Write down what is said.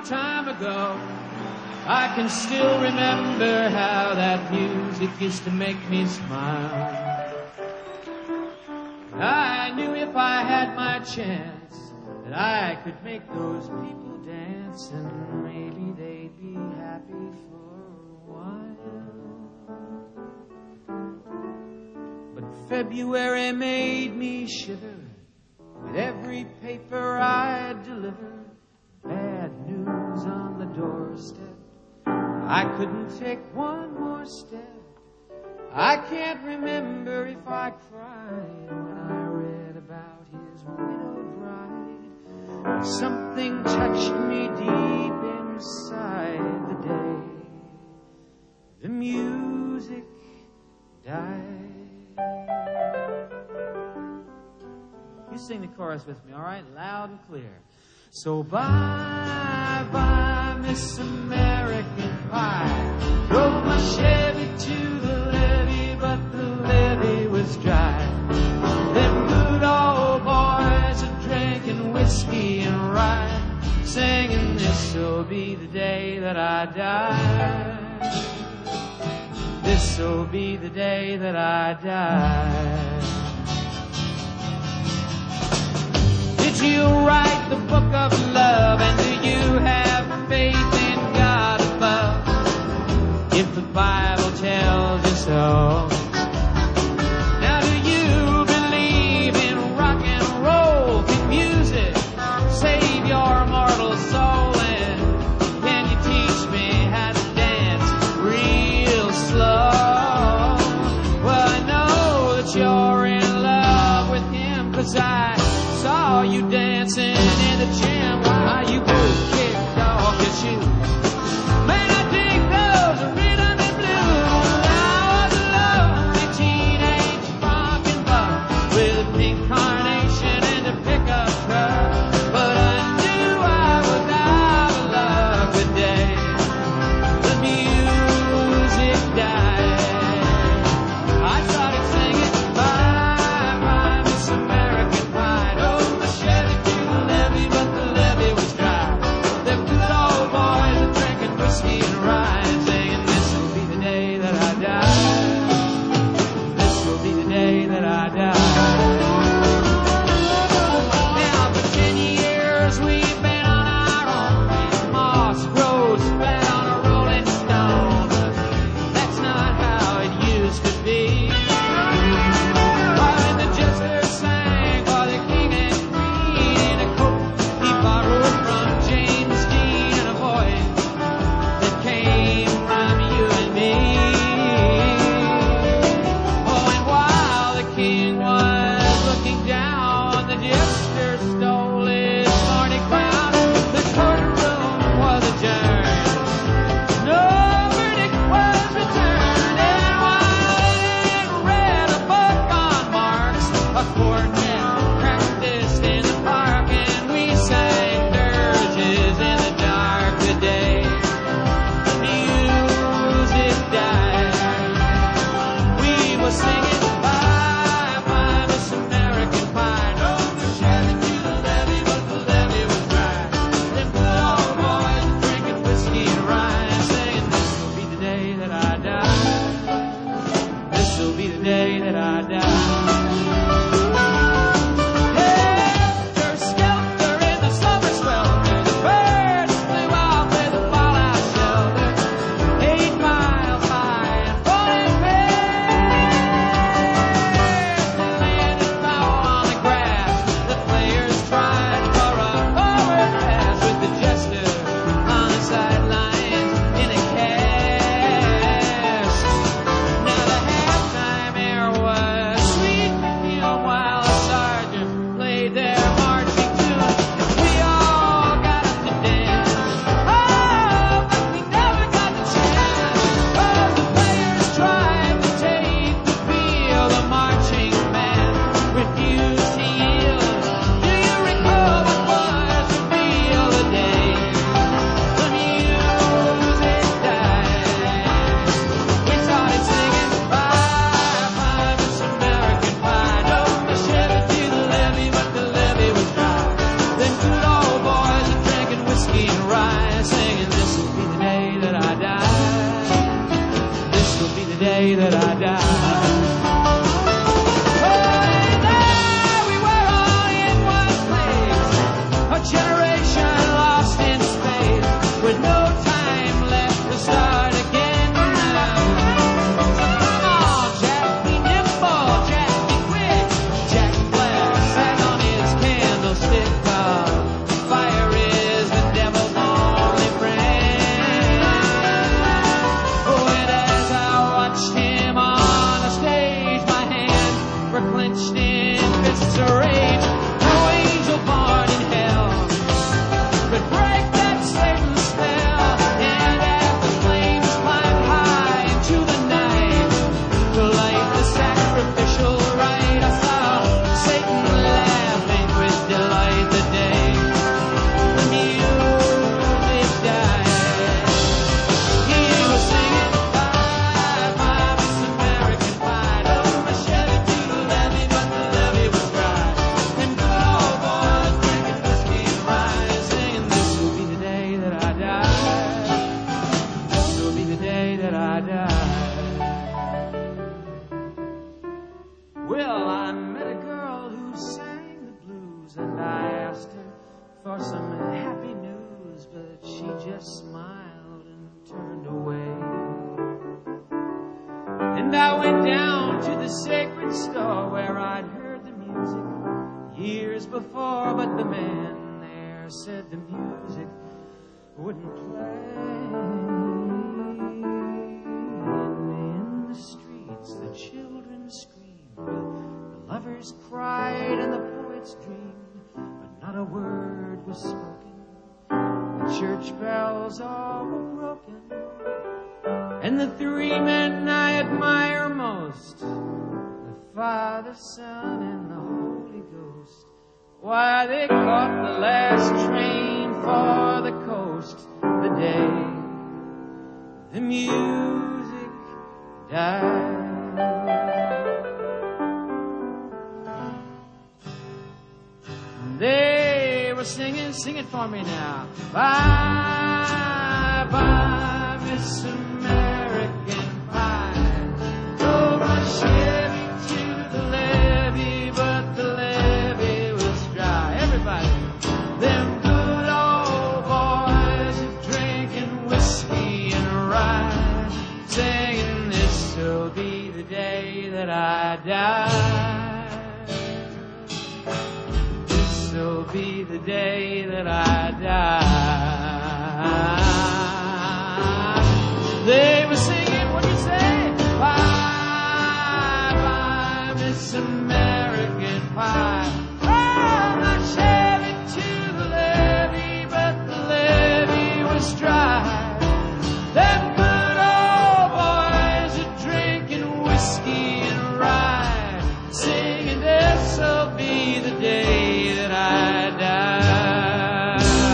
long time ago. I can still remember how that music used to make me smile. I knew if I had my chance that I could make those people dance, and maybe they'd be happy for a while. But February made me shiver with every paper I delivered. Bad news on the doorstep. I couldn't take one more step. I can't remember if I cried when I read about his widow bride. Something touched me deep inside the day the music died. You sing the chorus with me, all right? Loud and clear. So bye, bye, Miss American Pie. Drove my Chevy to the levee, but the levee was dry. Them good old boys are drinking whiskey and rye, singing this'll be the day that I die. This'll be the day that I die. Did you write the book of love, and do you have faith in God above? If the Bible tells you so. Now do you believe in rock and roll? Can music save your mortal soul? And can you teach me how to dance real slow? Well, I know that you're in love with him, 'cause I saw you dancing in the gym just smiled and turned away. And I went down to the sacred store where I'd heard the music years before, but the man there said the music wouldn't play. In the streets the children screamed, the lovers cried and the poets dreamed, but not a word was spoken. The church bells all were broken, and the three men I admire most, the Father, Son, and the Holy Ghost, why, they caught the last train for the coast the day the music died. They were singing, sing it for me now. Bye, bye, Miss American Pie. Go Russia.